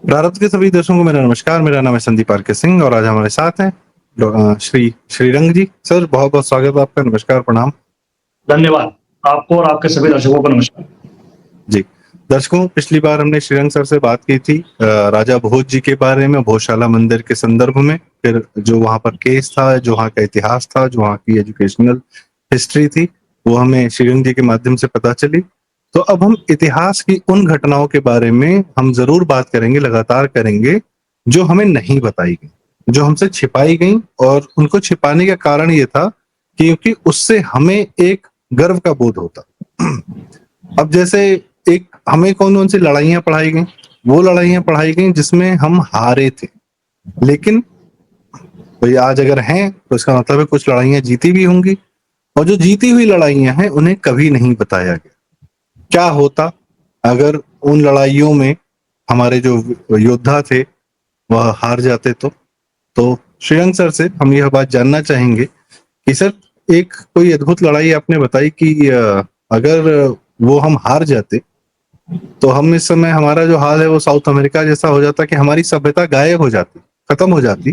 भारत के सभी दर्शकों को मेरा नमस्कार। मेरा नाम है संदीप आर के सिंह और आज हमारे साथ हैं श्री श्रीरंग जी। सर बहुत बहुत स्वागत है आपका। नमस्कार, प्रणाम। धन्यवाद। आपको और आपके सभी दर्शकों को नमस्कार। जी दर्शकों, पिछली बार हमने श्रीरंग सर से बात की थी राजा भोज जी के बारे में, भोजशाला मंदिर के संदर्भ में। फिर जो वहाँ पर केस था, जो वहाँ का इतिहास था, जो वहाँ की एजुकेशनल हिस्ट्री थी, वो हमें श्रीरंग जी के माध्यम से पता चली। तो अब हम इतिहास की उन घटनाओं के बारे में हम जरूर बात करेंगे, लगातार करेंगे, जो हमें नहीं बताई गई, जो हमसे छिपाई गई। और उनको छिपाने का कारण ये था क्योंकि उससे हमें एक गर्व का बोध होता। अब जैसे एक हमें कौन कौन सी लड़ाइयां पढ़ाई गई, वो लड़ाइयां पढ़ाई गई जिसमें हम हारे थे, लेकिन तो ये आज अगर हैं तो इसका मतलब है कुछ लड़ाइयां जीती भी होंगी, और जो जीती हुई लड़ाइयां हैं उन्हें कभी नहीं बताया गया। क्या होता अगर उन लड़ाइयों में हमारे जो योद्धा थे वह हार जाते? तो श्रेयंक सर से हम यह बात जानना चाहेंगे कि सर, एक कोई अद्भुत लड़ाई आपने बताई कि अगर वो हम हार जाते तो हम इस समय, हमारा जो हाल है वो साउथ अमेरिका जैसा हो जाता, कि हमारी सभ्यता गायब हो जाती, खत्म हो जाती।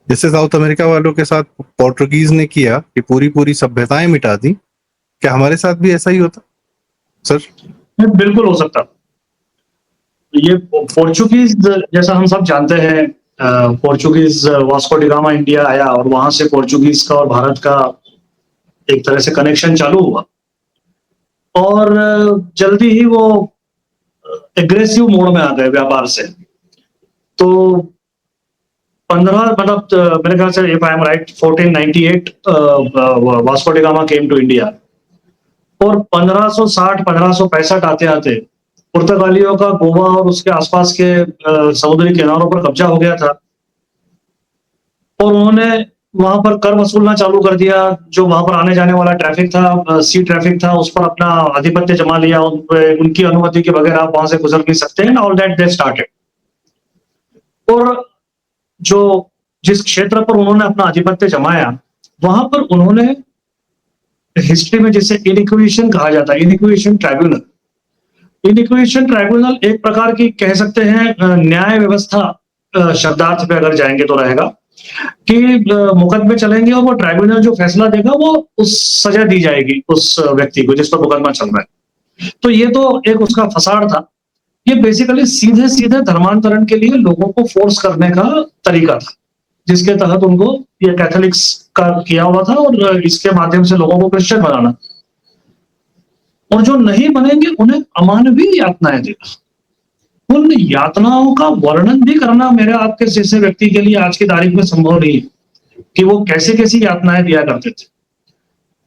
जैसे साउथ अमेरिका वालों के साथ पोर्टुगीज ने किया कि पूरी पूरी सभ्यताएं मिटा दी। क्या हमारे साथ भी ऐसा ही होता सर? बिल्कुल हो सकता। ये पोर्चुगीज, जैसा हम सब जानते हैं, Portuguese Vasco da gamma India आया और वहां से पोर्चुगीज का और भारत का एक तरह से कनेक्शन चालू हुआ। और जल्दी ही वो एग्रेसिव मोड में आ गए व्यापार से। तो 15 मतलब मेरे ख्याल से, if I am right, 1498 Vasco da Gama came to India. और 1560-1565 आते आते पुर्तगालियों का गोवा और उसके आसपास के समुद्री किनारों पर कब्जा हो गया था, और उन्होंने वहां पर कर वसूलना चालू कर दिया। जो वहां पर आने जाने वाला ट्रैफिक था, सी ट्रैफिक था, उस पर अपना आधिपत्य जमा लिया। उनकी अनुमति के बगैर आप वहां से गुजर नहीं सकते हैं। All that they started. और जो जिस क्षेत्र पर उन्होंने अपना आधिपत्य जमाया, वहां पर उन्होंने हिस्ट्री में जिसे इनिक्विशन कहा जाता है, इनिक्विशन ट्राइब्यूनल। इनिक्विशन ट्राइब्यूनल एक प्रकार की कह सकते हैं न्याय व्यवस्था, शब्दार्थ पे अगर जाएंगे तो रहेगा कि मुकदमे चलेंगे और वो ट्राइब्यूनल जो फैसला देगा वो उस सजा दी जाएगी उस व्यक्ति को जिस पर मुकदमा चल रहा है। तो ये तो एक उसका फसाड था। ये बेसिकली सीधे सीधे धर्मांतरण के लिए लोगों को फोर्स करने का तरीका था, जिसके तहत उनको ये कैथोलिक्स का किया हुआ था, और इसके माध्यम से लोगों को क्रिश्चियन बनाना। और जो नहीं बनेंगे उन्हें अमानवीय यातनाएं देना। उन यातनाओं का वर्णन भी करना मेरे आपके जैसे व्यक्ति के लिए आज की तारीख में संभव नहीं है कि वो कैसी कैसी यातनाएं दिया करते थे।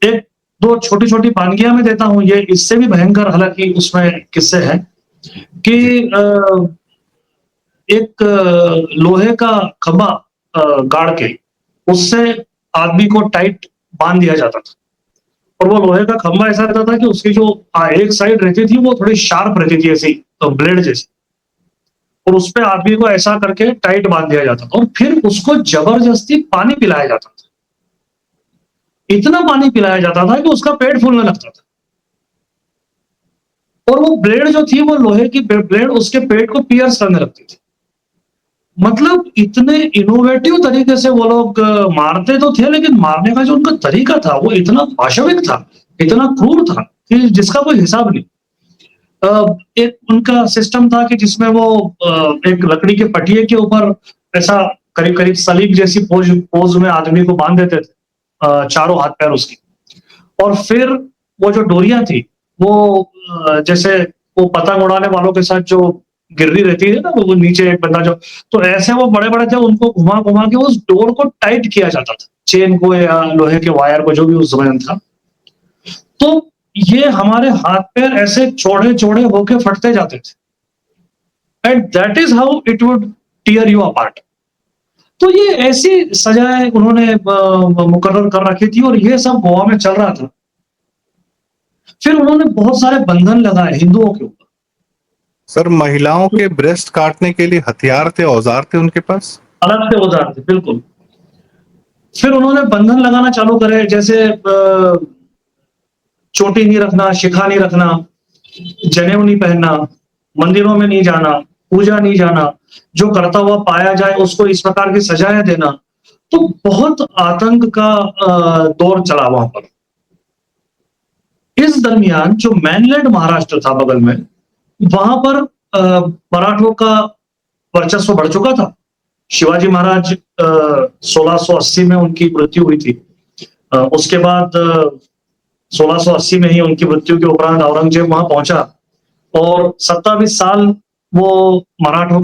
एक दो छोटी छोटी पानगियां मैं देता हूं, ये इससे भी भयंकर हालांकि उसमें किस्से हैं कि एक लोहे का खंभा गाड़ के उससे आदमी को टाइट बांध दिया जाता था। और वो लोहे का खंभा ऐसा रहता था कि उसकी जो एक साइड रहती थी वो थोड़ी शार्प रहती थी, ऐसी ब्लेड जैसी, और उस पे आदमी को ऐसा करके टाइट बांध दिया जाता था। और फिर उसको जबरदस्ती पानी पिलाया जाता था। इतना पानी पिलाया जाता था कि उसका पेट फूलने लगता था। और वो ब्लेड जो थी, वो लोहे की ब्लेड उसके पेट को पियर्स करने लगती थी। मतलब इतने इनोवेटिव तरीके से वो लोग मारते तो थे, लेकिन मारने का जो उनका तरीका था वो इतना पाशविक था, इतना क्रूर था कि जिसका कोई हिसाब नहीं। एक उनका सिस्टम था कि जिसमें वो एक लकड़ी के पटिये के ऊपर ऐसा करीब करीब सलीब जैसी पोज में आदमी को बांध देते थे, चारों हाथ पैर उसकी। और फिर वो जो डोरियां थी वो जैसे वो पतंग उड़ाने वालों के साथ जो गिर्री रहती है ना, वो नीचे एक बंदा जो, तो ऐसे वो बड़े बड़े थे, उनको घुमा घुमा के उस डोर को टाइट किया जाता था, चेन को या लोहे के वायर को, जो भी उस समय था। तो ये हमारे हाथ पैर ऐसे चौड़े चौड़े होके फटते जाते थे, and that is how it would tear you apart. तो ये ऐसी सजाएं उन्होंने मुकर्रर कर रखी थी, और ये सब गोवा में चल रहा था। फिर उन्होंने बहुत सारे बंधन लगाए हिंदुओं के ऊपर। सर, महिलाओं के ब्रेस्ट काटने के लिए हथियार थे, औजार थे उनके पास, अलग से औजार थे, बिल्कुल। फिर उन्होंने बंधन लगाना चालू करे, जैसे चोटी नहीं रखना, शिखा नहीं रखना, जनेऊ नहीं पहनना, मंदिरों में नहीं जाना, पूजा नहीं जाना, जो करता हुआ पाया जाए उसको इस प्रकार की सजाएं देना, तो बहुत आतंक का दौर चला वहां पर। इस दरमियान जो मैनलैंड महाराष्ट्र था बगल में, वहां पर मराठों का वर्चस्व बढ़ चुका था। शिवाजी महाराज 1680 में उनकी मृत्यु हुई थी। उसके बाद 1680 में ही उनकी मृत्यु के उपरांत औरंगजेब वहां पहुंचा और 27 साल वो मराठों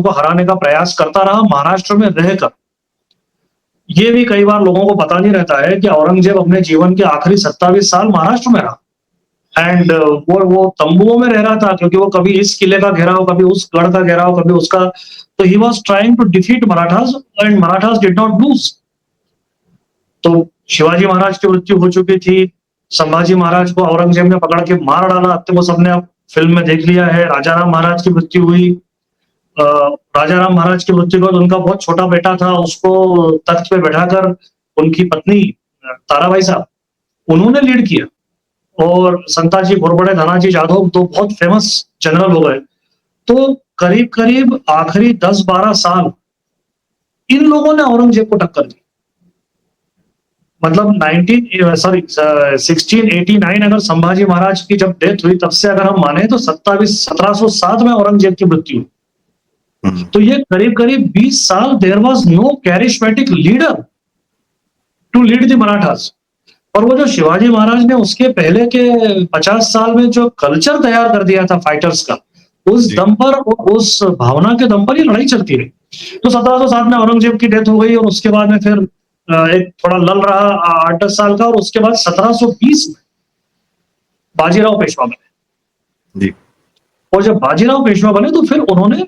को हराने का प्रयास करता रहा महाराष्ट्र में रहकर। ये भी कई बार लोगों को पता नहीं रहता है कि औरंगजेब अपने जीवन के आखिरी 27 साल महाराष्ट्र में रहा। एंड वो तंबुओं में रह रहा था, क्योंकि वो कभी इस किले का घेराव, कभी उस गढ़ का घेराव, कभी उसका, तो he was trying to defeat Marathas and Marathas did not lose. तो शिवाजी महाराज की मृत्यु हो चुकी थी, संभाजी महाराज को औरंगजेब ने पकड़ के मार डाला, तो वो सबने अब फिल्म में देख लिया है। राजाराम महाराज की मृत्यु हुई। राजाराम महाराज की मृत्यु के बाद उनका बहुत छोटा बेटा था, उसको तख्त पे बैठाकर उनकी पत्नी ताराबाई साहब, उन्होंने लीड किया। और संताजी घोरपड़े, धनाजी जाधव तो बहुत फेमस जनरल हो गए। तो करीब करीब आखिरी 10-12 साल इन लोगों ने औरंगजेब को टक्कर दी। मतलब 1689 अगर संभाजी महाराज की जब डेथ हुई, तब से अगर हम माने तो 1707 में औरंगजेब की मृत्यु हुई। तो ये करीब करीब 20 साल there was no charismatic leader to lead the Marathas. और वो जो शिवाजी महाराज ने उसके पहले के 50 साल में जो कल्चर तैयार कर दिया था फाइटर्स का, उस दम पर, उस भावना के दम पर ये लड़ाई चलती रही। तो 1707 में औरंगजेब की डेथ हो गई और उसके बाद में फिर एक थोड़ा लल रहा 8-10 साल का, और उसके बाद 1720 में बाजीराव पेशवा बने। और जब बाजीराव पेशवा बने तो फिर उन्होंने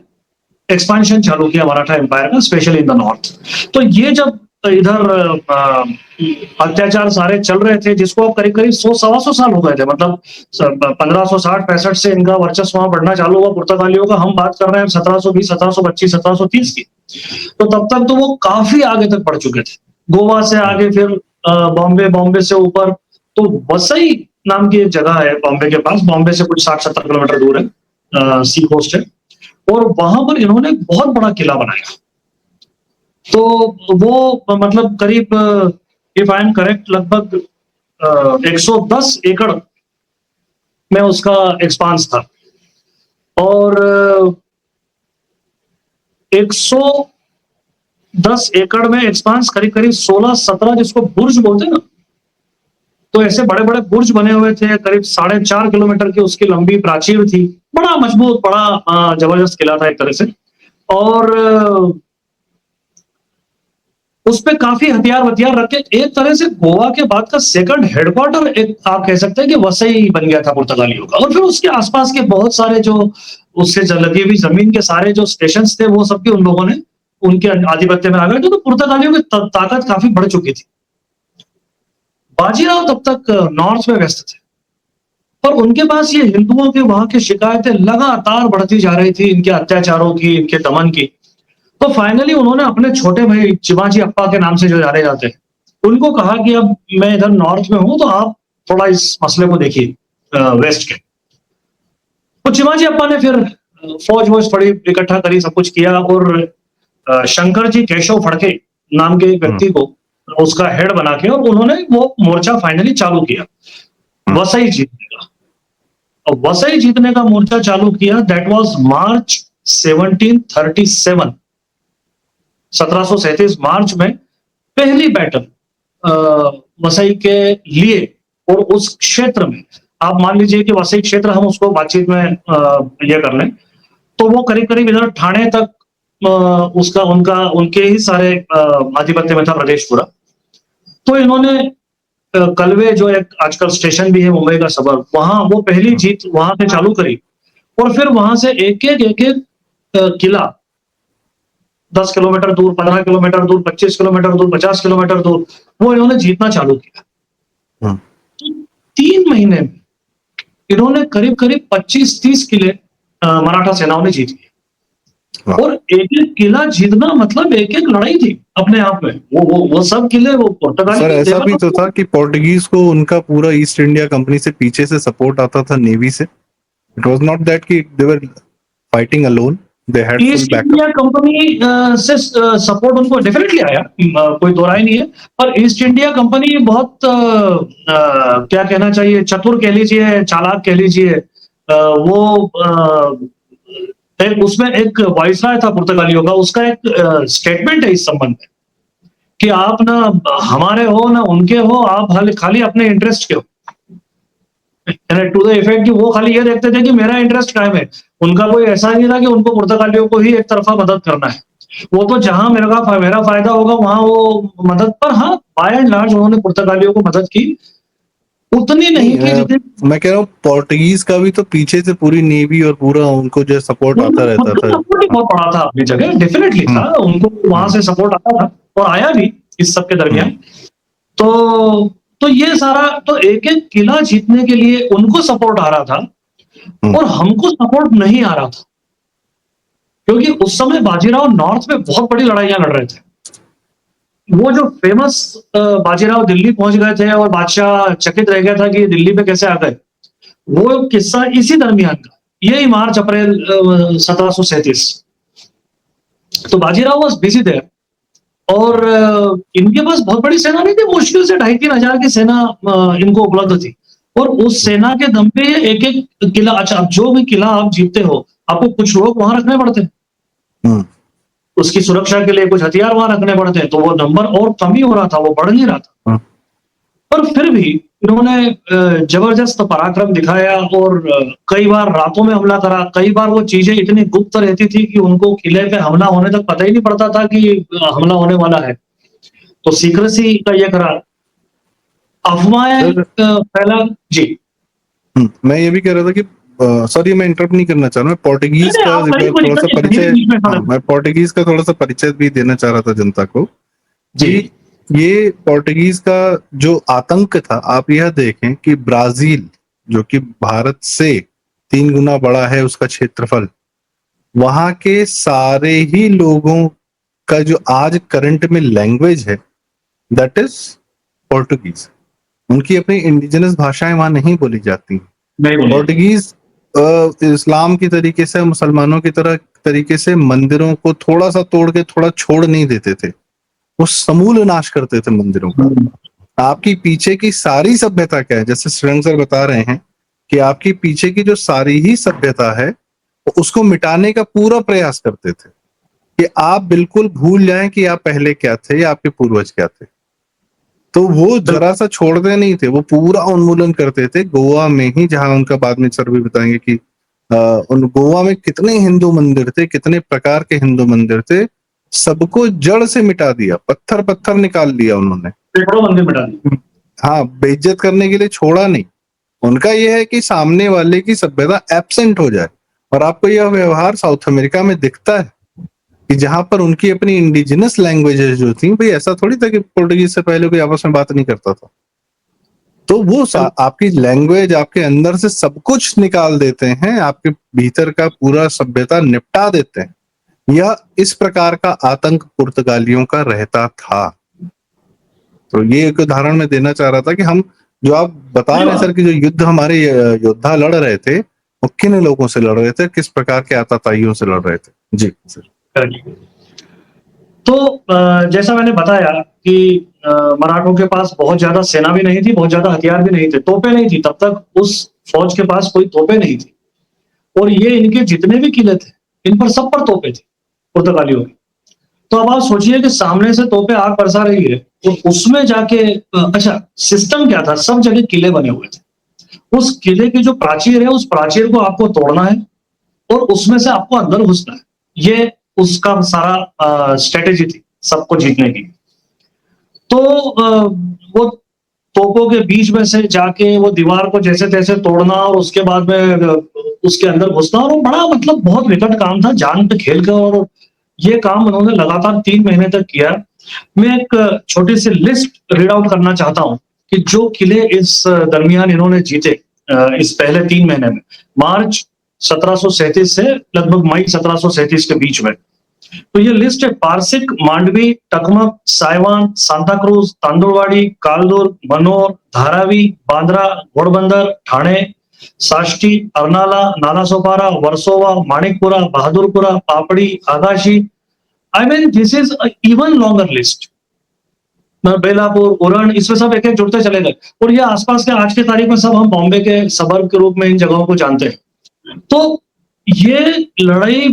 एक्सपेंशन चालू किया मराठा एम्पायर का, स्पेशली इन द नॉर्थ। तो ये जब इधर अत्याचार सारे चल रहे थे, जिसको करीब करीब 100-125 साल हो गए थे, मतलब 1560-65 से इनका वर्चस्व वहां बढ़ना चालू हुआ पुर्तगालियों का। हम बात कर रहे हैं 1720, 1725, 1730 की। तो तब तक तो वो काफी आगे तक बढ़ चुके थे, गोवा से आगे, फिर बॉम्बे से ऊपर। तो वसई नाम की एक जगह है बॉम्बे के पास, बॉम्बे से कुछ 60-70 किलोमीटर दूर है, सी कोस्ट है, और वहां पर इन्होंने बहुत बड़ा किला बनाया। तो वो मतलब करीब, इफ आई एम करेक्ट, लगभग 110 एकड़ में उसका एक्सपांस था। और 110 एकड़ में एक्सपांस करीब करीब 16-17, जिसको बुर्ज बोलते हैं ना, तो ऐसे बड़े बड़े बुर्ज बने हुए थे। करीब 4.5 किलोमीटर की उसकी लंबी प्राचीर थी। बड़ा मजबूत, बड़ा जबरदस्त किला था एक तरह से। और उस पे काफी हथियार रख के एक तरह से गोवा के बाद का सेकंड हेडक्वार्टर, एक आप कह सकते हैं कि वसई बन गया था पुर्तगालियों का। और फिर उसके आसपास के बहुत सारे जो उससे लगी हुई जमीन के सारे जो स्टेशंस थे, वो सब भी उन लोगों ने उनके आधिपत्य में आ गए थे। तो पुर्तगालियों की ताकत काफी बढ़ चुकी थी। बाजीराव तब तक नॉर्थ में व्यस्त थे, पर उनके पास ये हिंदुओं के वहां की शिकायतें लगातार बढ़ती जा रही थी, इनके अत्याचारों की, इनके दमन की। तो फाइनली उन्होंने अपने छोटे भाई चिमाजी अप्पा के नाम से जो जाने जाते हैं, उनको कहा कि अब मैं इधर नॉर्थ में हूं, तो आप थोड़ा इस मसले को देखिए वेस्ट के। तो चिमाजी अप्पा ने फिर फौज थोड़ी इकट्ठा करी, सब कुछ किया, और शंकर जी केशव फड़के नाम के एक व्यक्ति को उसका हेड बना के, और उन्होंने वो मोर्चा फाइनली चालू किया वसई जीतने का। और वसई जीतने का मोर्चा चालू किया, दैट वाज मार्च 1737। 1737 मार्च में पहली बैटल वसई के लिए। और उस क्षेत्र में आप मान लीजिए कि वसई क्षेत्र, हम उसको बातचीत में ये कर लें, तो वो करीब करीब इधर ठाणे तक उसका उनके ही सारे आधिपत्य में था प्रदेश पूरा। तो इन्होंने कलवे, जो एक आजकल स्टेशन भी है मुंबई का सबर, वहां वो पहली जीत वहां से चालू करी। और फिर वहां से एक एक किला 10 किलोमीटर दूर, 15 किलोमीटर दूर, 25 किलोमीटर दूर, 50 किलोमीटर दूर, वो इन्होंने जीतना चालू किया। तो 3 महीने में इन्होंने करीब करीब 25-30 किले मराठा सेनाओं ने जीत लिए। और एक एक किला जीतना मतलब एक एक लड़ाई थी अपने आप में। वो सब किले वो पुर्तगाली। सर ऐसा भी तो था कि पोर्टुगीज को उनका पूरा ईस्ट इंडिया कंपनी से पीछे से सपोर्ट आता था, नेवी से। इट वाज नॉट दैट कि दे वर fighting alone. They had full east backup. India company से सपोर्ट उनको डेफिनेटली आया, कोई दो राय नहीं है। पर ईस्ट इंडिया कंपनी बहुत क्या कहना चाहिए, चतुर कह लीजिए, चालाक कह लीजिए। उसमें एक वायसराय था पुर्तगालियों का, उसका एक स्टेटमेंट है इस संबंध में कि आप ना हमारे हो ना उनके हो, आप खाली अपने इंटरेस्ट के हो। टू द इफेक्ट कि वो खाली ये देखते थे कि मेरा इंटरेस्ट कायम है। उनका कोई ऐसा नहीं था कि उनको पुर्तगालियों को ही एक तरफा मदद करना है। वो तो जहां मेरा फायदा होगा वहां वो मदद, पर हाँ बाय एंड लार्ज उन्होंने पुर्तगालियों को मदद की, उतनी नहीं की जितनी। मैं कह रहा हूँ पोर्टुगीज का भी तो पीछे से पूरी नेवी और पूरा उनको जो सपोर्ट आता रहता था। सपोर्ट ही बहुत बड़ा था अपनी जगह, डेफिनेटली था, उनको वहां से सपोर्ट आता था और आया भी इस सब के दरमियान। तो ये सारा, तो एक एक किला जीतने के लिए उनको सपोर्ट आ रहा था और हमको सपोर्ट नहीं आ रहा था, क्योंकि उस समय बाजीराव नॉर्थ में बहुत बड़ी लड़ाइयां लड़ रहे थे। वो जो फेमस बाजीराव दिल्ली पहुंच गए थे और बादशाह चकित रह गया था कि दिल्ली पे कैसे आ गए, वो किस्सा इसी दरमियान का, यही मार्च अप्रैल 1737। तो बाजीराव वाज बिजी देयर और इनके पास बहुत बड़ी सेना नहीं थी, मुश्किल से 2,500-3 हजार की सेना इनको उपलब्ध थी। और उस सेना के दम पे एक एक किला, अच्छा अब जो भी किला आप जीतते हो आपको कुछ लोग वहां रखने पड़ते हैं, उसकी सुरक्षा के लिए कुछ हथियार वहां रखने पड़ते हैं, तो वो नंबर और कम ही हो रहा था, वो बढ़ नहीं रहा था। पर फिर भी इन्होंने जबरदस्त पराक्रम दिखाया और कई बार रातों में हमला करा। कई बार वो चीजें इतनी गुप्त रहती थी कि उनको किले पे हमला होने तक पता ही नहीं पड़ता था कि हमला होने वाला है, तो सीक्रेसी का ये करा, अफवाहें फैला जी। मैं ये भी कह रहा था कि सॉरी मैं इंटरप्ट नहीं करना चाह रहा, मैं पोर्टुगीज का थोड़ा सा परिचय, मैं पोर्टुगीज का थोड़ा सा परिचय भी देना चाह रहा था जनता को जी। ये पोर्टुगीज का जो आतंक था, आप यह देखें कि ब्राजील जो कि भारत से 3 गुना बड़ा है उसका क्षेत्रफल, वहां के सारे ही लोगों का जो आज करंट में लैंग्वेज है दैट इज पोर्टुगीज। उनकी अपनी इंडिजिनस भाषाएं वहां नहीं बोली जाती। पोर्टुगीज इस्लाम की तरीके से, मुसलमानों की तरह तरीके से मंदिरों को थोड़ा सा तोड़ के थोड़ा छोड़ नहीं देते थे, वो समूल नाश करते थे मंदिरों का। आपकी पीछे की सारी सभ्यता क्या है, जैसे श्रीरंग सर बता रहे हैं कि आपकी पीछे की जो सारी ही सभ्यता है उसको मिटाने का पूरा प्रयास करते थे कि आप बिल्कुल भूल जाएं कि आप पहले क्या थे या आपके पूर्वज क्या थे। तो वो जरा सा छोड़ते नहीं थे, वो पूरा उन्मूलन करते थे। गोवा में ही, जहां उनका बाद में सर भी बताएंगे कि उन गोवा में कितने हिंदू मंदिर थे, कितने प्रकार के हिंदू मंदिर थे, सबको जड़ से मिटा दिया, पत्थर पत्थर निकाल दिया उन्होंने, मंदिर मिटा दिया। हाँ, बेइज्जत करने के लिए छोड़ा नहीं। उनका यह है कि सामने वाले की सभ्यता एब्सेंट हो जाए। और आपको यह व्यवहार साउथ अमेरिका में दिखता है कि जहां पर उनकी अपनी इंडिजिनस लैंग्वेजेस जो थी, भाई ऐसा थोड़ी था कि पोर्टुगीज से पहले कोई आपस में बात नहीं करता था, तो वो आपकी लैंग्वेज, आपके अंदर से सब कुछ निकाल देते हैं, आपके भीतर का पूरा सभ्यता निपटा देते हैं। यह इस प्रकार का आतंक पुर्तगालियों का रहता था। तो ये एक उदाहरण मैं देना चाह रहा था कि हम, जो आप बता रहे हैं सर कि जो युद्ध हमारे योद्धा लड़ रहे थे, वो किन लोगों से लड़ रहे थे, किस प्रकार के आतताइयों से लड़ रहे थे। जी सर। तो जैसा मैंने बताया कि मराठों के पास बहुत ज्यादा सेना भी नहीं थी, बहुत ज्यादा हथियार भी नहीं थे, तोपें नहीं थी, तब तक उस फौज के पास कोई तोपें नहीं थी। और ये इनके जितने भी किले थे इन पर सब पर तोपें थी पुर्तगालियों की। तो अब आप सोचिए कि सामने से तोपें आग बरसा रही है, तो उसमें जाके अच्छा सिस्टम क्या था, सब जगह किले बने हुए थे। उस किले की जो प्राचीर है, उस प्राचीर को आपको तोड़ना है और उसमें से आपको अंदर घुसना है। ये उसका सारा स्ट्रेटेजी थी सबको जीतने की। तो वो तोपों के बीच में से जाके वो दीवार को जैसे तैसे तोड़ना और उसके बाद में उसके अंदर घुसना, और वो बड़ा मतलब बहुत विकट काम था, जान पे खेल कर। और ये काम उन्होंने लगातार 3 महीने तक किया। मैं एक छोटी सी लिस्ट रीड आउट करना चाहता हूं कि जो किले इस दरमियान इन्होंने जीते इस पहले 3 महीने में, मार्च 1737 से लगभग मई 1737 के बीच में। तो ये लिस्ट है: Parsik, Mandvi, Takmak, Saiwan, Santa Cruz, Tandulwadi, Kaldurg, Manor, Dharavi, Bandra, Ghodbunder, Thane, Sashti, Arnala, Nalasopara, Versova, Manikpura, Bahadurpura, Papdi, Agashi. I mean this is even longer list. Belapur, Uran, इसमें सब एक एक जुड़ते चले गए. और ये आसपास के आज के तारीख में सब हम बॉम्बे के सबर्ब के रूप में इन जगहों को जानते हैं. तो ये लड़ाई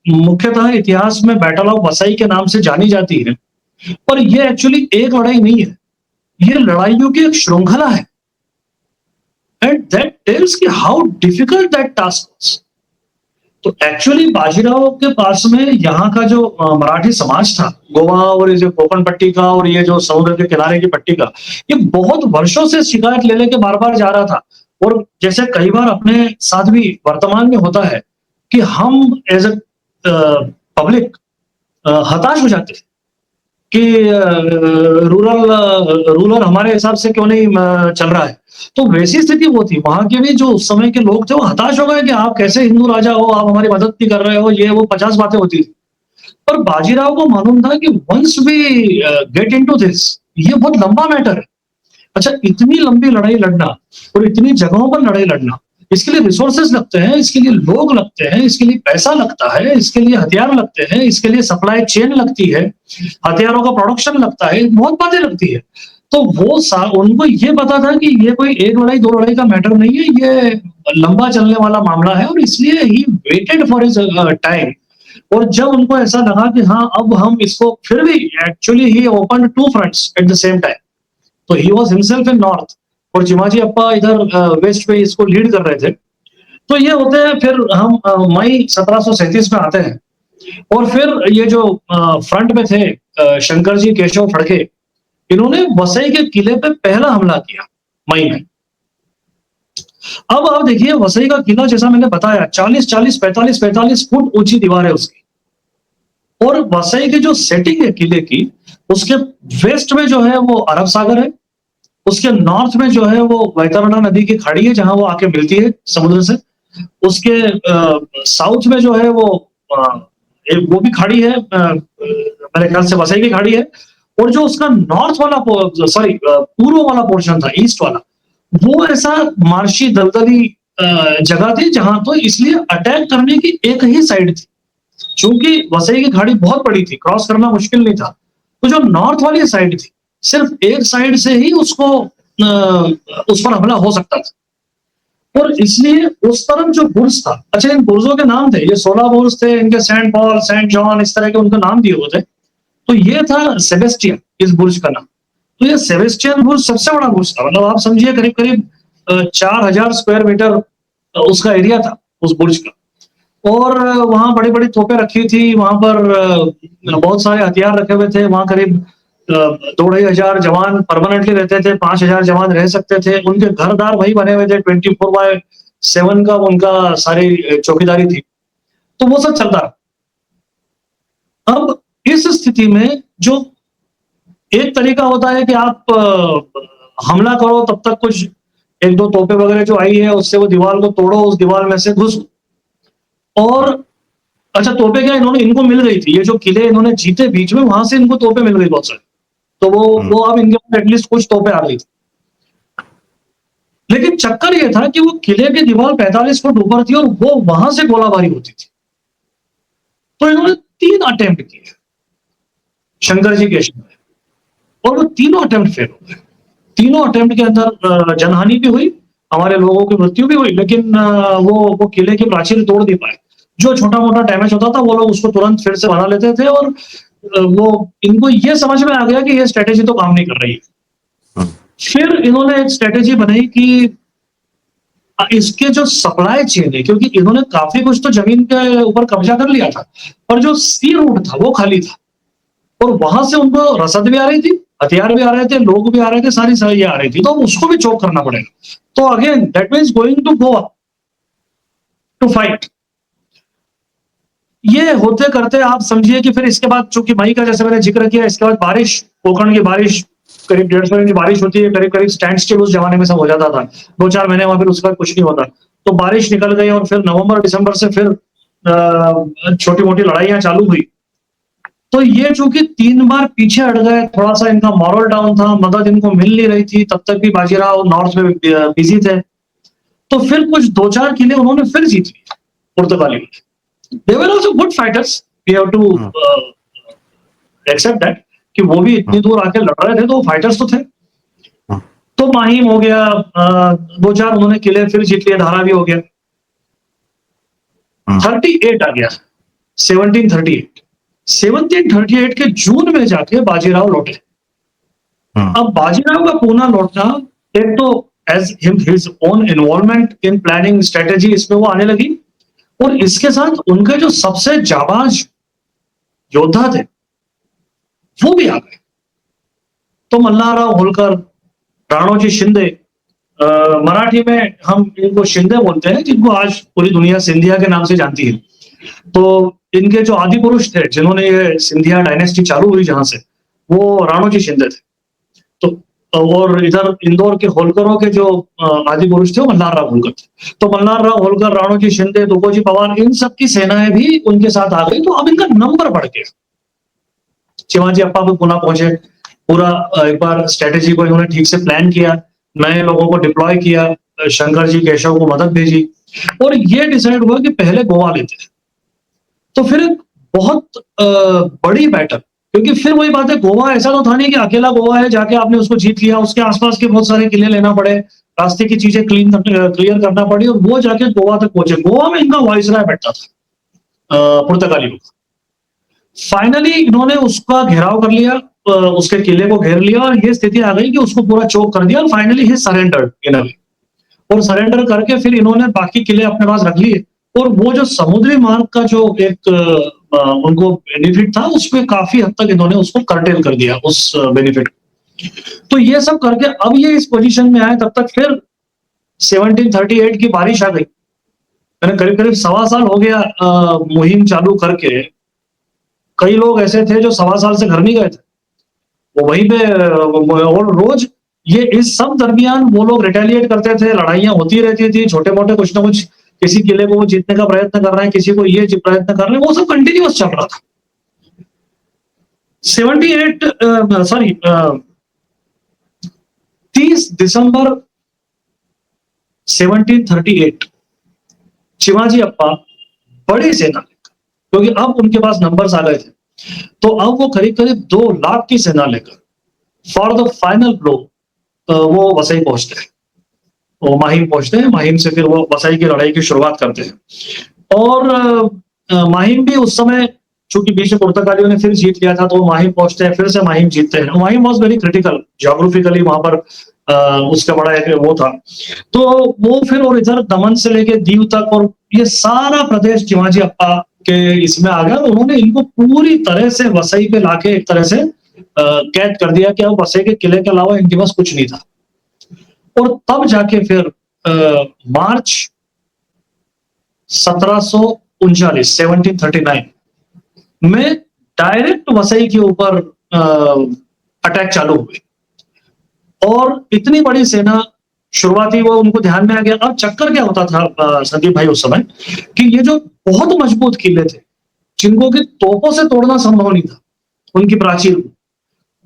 मुख्यतः इतिहास में बैटल ऑफ वसई के नाम से जानी जाती है. पर ये एक्चुअली एक लड़ाई नहीं है, ये लड़ाइयों की एक श्रृंखला है. एंड दैट टेल्स कि how difficult that task was. तो एक्चुअली बाजीराव के पास में यहाँ का जो मराठी समाज था, गोवा और ये जो कोकण पट्टी का और ये जो समुद्र के किनारे की पट्टी का, ये बहुत वर्षों से शिकायत ले लेके बार बार जा रहा था. और जैसे कई बार अपने साथ भी वर्तमान में होता है कि हम एज ए पब्लिक हताश हो जाते हैं कि रूलर हमारे हिसाब से क्यों नहीं चल रहा है. तो वैसी स्थिति वो थी. वहां के भी जो उस समय के लोग थे वो हताश हो गए कि आप कैसे हिंदू राजा हो, आप हमारी मदद नहीं कर रहे हो, ये वो 50 बातें होती थी. पर बाजीराव को मालूम था कि once we get into this, ये बहुत लंबा मैटर है. अच्छा, इतनी लंबी लड़ाई लड़ना और इतनी जगहों पर लड़ाई लड़ना, इसके लिए रिसोर्सेज लगते हैं, इसके लिए लोग लगते हैं, इसके लिए पैसा लगता है, इसके लिए हथियार लगते हैं, इसके लिए सप्लाई चेन लगती है, हथियारों का प्रोडक्शन लगता है, बहुत बातें लगती है. तो वो उनको ये पता था कि ये कोई एक लड़ाई दो लड़ाई का मैटर नहीं है, ये लंबा चलने वाला मामला है. और इसलिए he waited for his time. और जब उनको ऐसा लगा कि हाँ अब हम इसको, फिर भी actually he open 2 fronts at the same time. तो he was himself in north और चिमाजी अप्पा इधर वेस्ट पे इसको लीड कर रहे थे. तो ये होते हैं. फिर हम मई 1737 में आते हैं और फिर ये जो फ्रंट में थे शंकर जी केशव फड़के, इन्होंने वसई के किले पे पहला हमला किया मई में. अब आप देखिए वसई का किला, जैसा मैंने बताया, 45 फुट ऊंची दीवार है उसकी. और वसई की जो सेटिंग है किले की, उसके वेस्ट में जो है वो अरब सागर है, उसके नॉर्थ में जो है वो वैतरणा नदी की खाड़ी है जहां वो आके मिलती है समुद्र से. उसके साउथ में जो है वो भी खाड़ी है, मेरे ख्याल से वसई की खाड़ी है. और जो उसका नॉर्थ वाला पूर्व वाला पोर्शन था, ईस्ट वाला, वो ऐसा मार्शी दलदली जगह थी जहां तो इसलिए अटैक करने की एक ही साइड थी. चूंकि वसई की खाड़ी बहुत बड़ी थी, क्रॉस करना मुश्किल नहीं था. तो जो नॉर्थ वाली साइड थी, सिर्फ एक साइड से ही उसको उस पर हमला हो सकता था. और इसलिए उस तरफ जो बुर्ज था, अच्छा इन बुर्जों के नाम थे, ये 16 बुर्ज थे, इनके सेंट पॉल, सेंट जॉन, इस तरह के उनके नाम दिए हुए थे. तो ये था सेबेस्टियन, इस बुर्ज का नाम. तो ये सेबेस्टियन बुर्ज सबसे बड़ा बुर्ज था. मतलब आप समझिए करीब करीब 4000 स्क्वायर मीटर उसका एरिया था उस बुर्ज का. और वहां बड़ी बड़ी तोपें रखी थी, वहां पर बहुत सारे हथियार रखे हुए थे. वहां करीब 2-2,500 जवान परमानेंटली रहते थे, 5,000 जवान रह सकते थे. उनके घरदार वही बने हुए थे, 24/7 का उनका सारी चौकीदारी थी. तो वो सब चलता रहा. अब इस स्थिति में जो एक तरीका होता है कि आप हमला करो, तब तक कुछ 1-2 तोपें वगैरह जो आई है उससे वो दीवार को तोड़ो, उस दीवार में से घुसो. और अच्छा, तोपें क्या इनको मिल गई थी, ये जो किले इन्होंने जीते बीच में, वहां से इनको तोपें मिल गई बहुत सारी. तो वो अब इनके पास एटलीस्ट कुछ तोपें आ गई थी. लेकिन चक्कर ये था कि वो किले की दीवार 45 फुट ऊपर थी और वो वहां से गोलाबारी होती थी. तो इन्होंने 3 अटेम्प्ट किए शंकर जी केशव ने, और वो तीनों अटेम्प्ट फेल हो गए. तीनों अटेम्प्ट के अंदर जनहानि भी हुई, हमारे लोगों की मृत्यु भी हुई, लेकिन वो किले की प्राचीर तोड़ नहीं पाए. जो छोटा मोटा डैमेज होता था वो लोग उसको तुरंत फिर से बना लेते थे. और वो इनको ये समझ में आ गया कि ये स्ट्रेटेजी तो काम नहीं कर रही है. फिर इन्होंने एक स्ट्रेटेजी बनाई कि इसके जो सप्लाई चेन है, क्योंकि इन्होंने काफी कुछ तो जमीन के ऊपर कब्जा कर लिया था, पर जो सी रूट था वो खाली था. और वहां से उनको रसद भी आ रही थी, हथियार भी आ रहे थे, लोग भी आ रहे थे, सारी आ रही थी. तो उसको भी चोक करना पड़ेगा. तो again that means going to go up to fight. ये होते करते आप समझिए कि फिर इसके बाद, चूंकि मई का जैसे मैंने जिक्र किया, इसके बाद बारिश, कोकण की बारिश, करीब 150 इंच की बारिश होती है. करीब करीब स्टैंड स्टिल उस जमाने में सब हो जाता था. 2-4 महीने वहां, फिर उसके बाद कुछ नहीं होता. तो बारिश निकल गई और फिर नवंबर दिसंबर से फिर छोटी मोटी लड़ाइयां चालू हुई. तो ये चूंकि 3 बार पीछे हट गए, थोड़ा सा इनका मॉरल डाउन था, मदद इनको मिल नहीं रही थी. तब तक भी बाजीराव नॉर्थ में बिजी थे. तो फिर कुछ 2-4 किले उन्होंने फिर जीत लिए पुर्तगाली। They were also good fighters, we have to accept that कि वो भी इतनी दूर आके लड़ रहे थे तो फाइटर्स तो थे। तो माहिम हो गया, 2-4 उन्होंने किले फिर जीत लिए, धारावी हो गया। 38 आ गया, 1738। 1738 के जून में जाके बाजीराव लौटे। अब बाजीराव का पूना लौटना, एक तो as his own involvement in planning strategy इसमें वो आने लगी, और इसके साथ उनके जो सबसे जाबाज योद्धा थे वो भी आ गए। तो मल्हारराव होलकर, राणोजी शिंदे, मराठी में हम इनको शिंदे बोलते हैं, जिनको आज पूरी दुनिया सिंधिया के नाम से जानती है। तो इनके जो आदि पुरुष थे जिन्होंने ये सिंधिया डायनेस्टी चालू हुई जहां से, वो राणोजी शिंदे थे। तो और इधर इंदौर के होलकरों के जो आदि पुरुष थे वो मल्हारराव होलकर थे। तो मल्हारराव होलकर, राणोजी शिंदे, तुकोजी पवार, इन सब की सेनाएं भी उनके साथ आ गई। तो अब इनका नंबर बढ़ गया। शिवाजी अप्पा भी पुनः पहुंचे, पूरा एक बार स्ट्रेटेजी को इन्होंने ठीक से प्लान किया, नए लोगों को डिप्लॉय किया, शंकर जी केशव को मदद भेजी, और ये डिसाइड हुआ कि पहले गोवा लेते हैं। तो फिर एक बहुत बड़ी बैटल, क्योंकि फिर वही बात है, गोवा ऐसा तो था नहीं कि अकेला गोवा है जाके आपने उसको जीत लिया, उसके आसपास के बहुत सारे किले लेना पड़े, रास्ते की चीजें क्लियर करना पड़ी, और वो जाके गोवा तक पहुंचे। गोवा में इनका वाइसराय बैठता था पुर्तगाली लोग। फाइनली इन्होंने उसका घेराव कर लिया, उसके किले को घेर लिया, और ये स्थिति आ गई कि उसको पूरा चोक कर दिया, और फाइनली ही सरेंडर्ड इन अ वे। और सरेंडर करके फिर इन्होंने बाकी किले अपने पास रख लिए, और वो जो समुद्री मार्ग का जो एक उनको बेनिफिट था, उसमें काफी हद तक इन्होंने उसको कर्टेल कर दिया, उस बेनिफिट। तो ये सब करके अब ये इस पोजीशन में आए, तब तक फिर 1738 की बारिश आ गई। मैंने करीब करीब 1.25 साल हो गया मुहिम चालू करके। कई लोग ऐसे थे जो 1.25 साल से घर नहीं गए थे, वो वहीं पे, और रोज ये इस सब दरमियान वो लोग रिटेलिएट करते थे, लड़ाइयां होती रहती थी, छोटे मोटे कुछ ना कुछ, किसी किले को वो जीतने का प्रयत्न कर रहे हैं, किसी को ये प्रयत्न कर रहे हैं, वो सब कंटिन्यूअस चल रहा था। 30 दिसंबर 1738 शिवाजी अप्पा बड़ी सेना लेकर, क्योंकि अब उनके पास नंबर्स आ गए थे, तो अब वो करीब करीब 2 लाख की सेना लेकर फॉर द फाइनल ब्लो वो वसई पहुंचते हैं, वो माहिम पहुंचते हैं। माहिम से फिर वो वसई की लड़ाई की शुरुआत करते हैं। और माहिम भी उस समय, चूंकि बीच में पुर्तगालियों ने फिर जीत लिया था, तो वो माहिम पहुंचते हैं, फिर से माहिम जीतते हैं। Mahim was very critical geographically, वहां पर उसका बड़ा एक वो था। तो वो फिर, और इधर दमन से लेके दीव तक, और ये सारा प्रदेश शिवाजी अप्पा के इसमें आ गया। उन्होंने इनको पूरी तरह से वसई पे लाके एक तरह से कैद कर दिया कि अब वसई के किले के अलावा इनके पास कुछ नहीं था। और तब जाके फिर मार्च 1739 में डायरेक्ट वसई के ऊपर अटैक चालू हुए, और इतनी बड़ी सेना शुरुआती वो उनको ध्यान में आ गया। अब चक्कर क्या होता था संदीप भाई उस समय, कि ये जो बहुत मजबूत किले थे, जिनको कि तोपों से तोड़ना संभव नहीं था, उनकी प्राचीर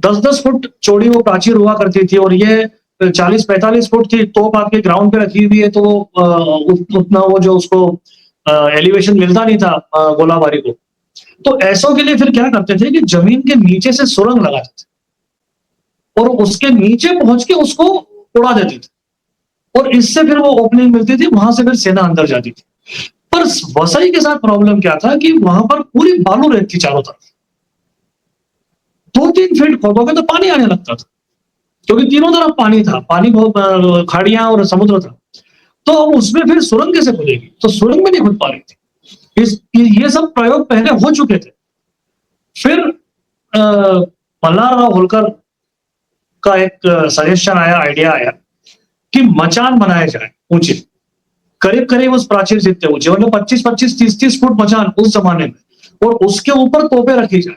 10-10 फुट चौड़ी वो प्राचीर हुआ करती थी, और ये 40-45 फुट की तोप आपके ग्राउंड पे रखी हुई है, तो उतना वो जो उसको एलिवेशन मिलता नहीं था गोलाबारी को। तो ऐसों के लिए फिर क्या करते थे कि जमीन के नीचे से सुरंग लगाते थे, और उसके नीचे पहुंच के उसको उड़ा देते थे, और इससे फिर वो ओपनिंग मिलती थी, वहां से फिर सेना अंदर जाती थी। पर वसई के साथ प्रॉब्लम क्या था कि वहां पर पूरी बालू रेत थी चारों तरफ। 2-3 फीट खोदोगे तो पानी आने लगता था, क्योंकि तीनों तरफ पानी था, पानी बहुत, खाड़ियां और समुद्र था। तो उसमें फिर सुरंग कैसे खुलेगी? तो सुरंग में नहीं खुद पा रही थी। ये सब प्रयोग पहले हो चुके थे। फिर मल्हारराव होलकर का एक सजेशन आया, आइडिया आया कि मचान बनाए जाए ऊंचे, करीब करीब उस प्राचीर जितने ऊंचे, मतलब 25-25, 30-30 फुट मचान उस जमाने में, और उसके ऊपर तोपें रखी जाए,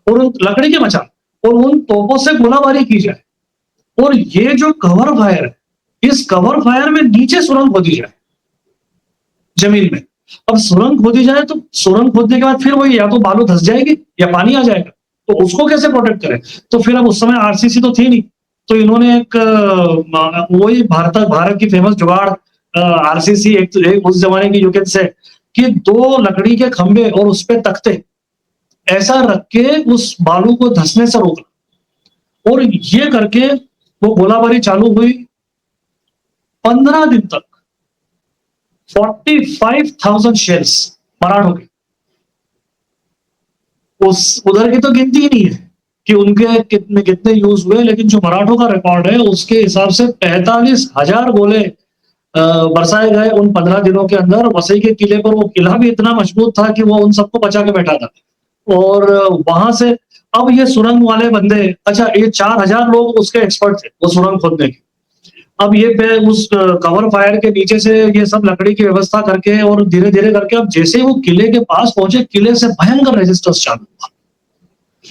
और लकड़ी के मचान, और उन तोपों से गोलाबारी की जाए। और ये जो कवर फायर है, इस कवर फायर में नीचे सुरंग खोदी जाए जमीन में। अब सुरंग खोदी जाए तो सुरंग खोदने के बाद फिर वही, या तो बालू धंस जाएगी या पानी आ जाएगा, तो उसको कैसे प्रोटेक्ट करें? तो फिर अब उस समय आरसीसी तो थी नहीं, तो इन्होंने एक वही भारत की फेमस जुगाड़ आरसीसी एक उस जमाने की, यू कैन से, कि 2 लकड़ी के खंभे और उस पे तख्ते ऐसा रख के उस बालू को धंसने से रोकना, और ये करके वो गोलाबारी चालू हुई 15 दिन तक। 45,000 शेल्स मराठों के, उस उधर की तो गिनती ही नहीं है कि उनके कितने कितने यूज हुए, लेकिन जो मराठों का रिकॉर्ड है उसके हिसाब से 45,000 गोले बरसाए गए उन 15 दिनों के अंदर वसई के किले पर। वो किला भी इतना मजबूत था कि वो उन सबको बचा के बैठा था। और वहां से अब ये सुरंग वाले बंदे, अच्छा ये 4,000 लोग उसके एक्सपर्ट थे वो सुरंग खोदने के। अब ये उस कवर फायर के नीचे से ये सब लकड़ी की व्यवस्था करके और धीरे धीरे करके अब जैसे ही वो किले के पास पहुंचे, किले से भयंकर रेजिस्टेंस चालू हुआ।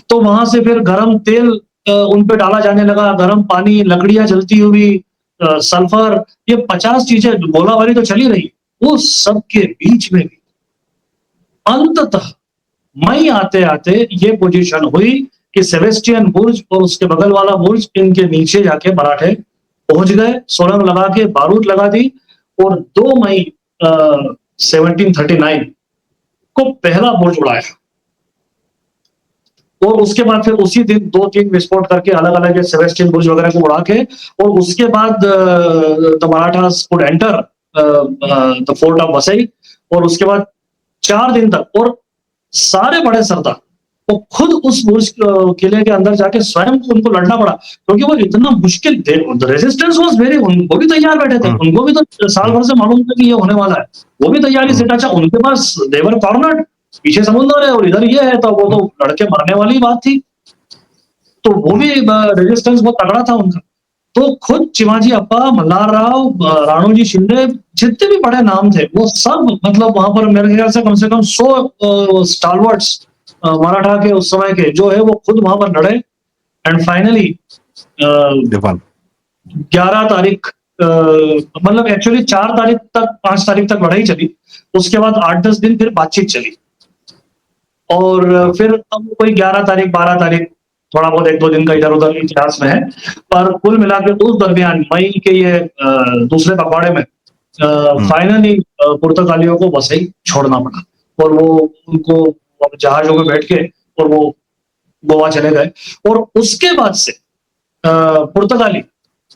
तो वहां से फिर गर्म तेल उन पे डाला जाने लगा, गर्म पानी, लकड़ियां जलती हुई, सल्फर, ये 50 चीजें, गोलाबारी तो चली रही। वो सब के बीच में भी अंततः मई आते आते ये पोजीशन हुई कि सेबेस्टियन बुर्ज और उसके बगल वाला बुर्ज, इनके नीचे जाके मराठे पहुंच गए, सुरंग लगा के बारूद लगा दी। और 2 मई 1739 को पहला बुर्ज उड़ाया। और उसके बाद फिर उसी दिन 2-3 विस्फोट करके अलग अलग सेबेस्टियन बुर्ज वगैरह को उड़ा के, और उसके बाद the Marathas could enter the fort of Vasai. और उसके बाद 4 दिन तक, और सारे बड़े सरदार वो खुद उस बुर्ज किले के अंदर जाके स्वयं उनको लड़ना पड़ा, क्योंकि वो इतना मुश्किल, रेजिस्टेंस वाज वेरी, उनको भी तैयार बैठे थे, उनको भी तो साल भर से मालूम था कि ये होने वाला है, वो भी तैयारी से, अच्छा उनके पास देवर कॉर्नर, पीछे समुद्र है और इधर ये है, तो वो तो लड़के मारने वाली बात थी। तो वो भी रेजिस्टेंस बहुत तगड़ा था उनका। तो खुद चिमाजी अप्पा, मल्हार राव, राणोजी शिंदे, जितने भी बड़े नाम थे वो सब, मतलब वहां पर मेरे ख्याल से कम 100 स्टालवर्ड्स मराठा के उस समय के जो है वो खुद वहां पर लड़े। एंड फाइनली 11 तारीख, मतलब एक्चुअली 4 तारीख तक, 5 तारीख तक लड़ाई चली। उसके बाद 8-10 दिन फिर बातचीत चली, और फिर अब कोई 11 तारीख 12 तारीख, थोड़ा बहुत 1-2 दिन का इधर उधर इतिहास में है। पर कुल मिलाकर उस दरमियान मई के ये दूसरे पखवाड़े में फाइनली पुर्तगालियों को वसई छोड़ना पड़ा, और वो उनको जहाजों में बैठ के और वो गोवा चले गए। और उसके बाद से पुर्तगाली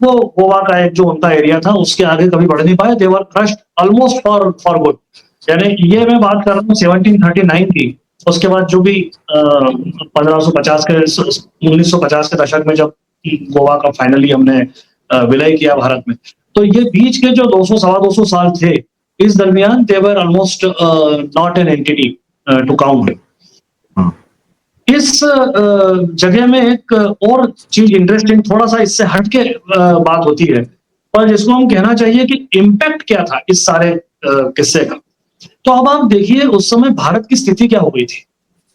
वो गोवा का एक जो उनका एरिया था उसके आगे कभी बढ़ नहीं पाए। दे वर क्रश्ड ऑलमोस्ट फॉर गुड। यानी ये मैं बात कर रहा हूँ 1739 की। उसके बाद जो भी 1950 के दशक में जब गोवा का फाइनली हमने विलय किया भारत में, तो ये बीच के जो 200-225 साल थे, इस दरमियान they were almost not an entity to count. इस जगह में एक और चीज इंटरेस्टिंग, थोड़ा सा इससे हटके बात होती है, पर जिसको हम कहना चाहिए कि इम्पैक्ट क्या था इस सारे किस्से का। तो अब आप देखिए उस समय भारत की स्थिति क्या हो गई थी।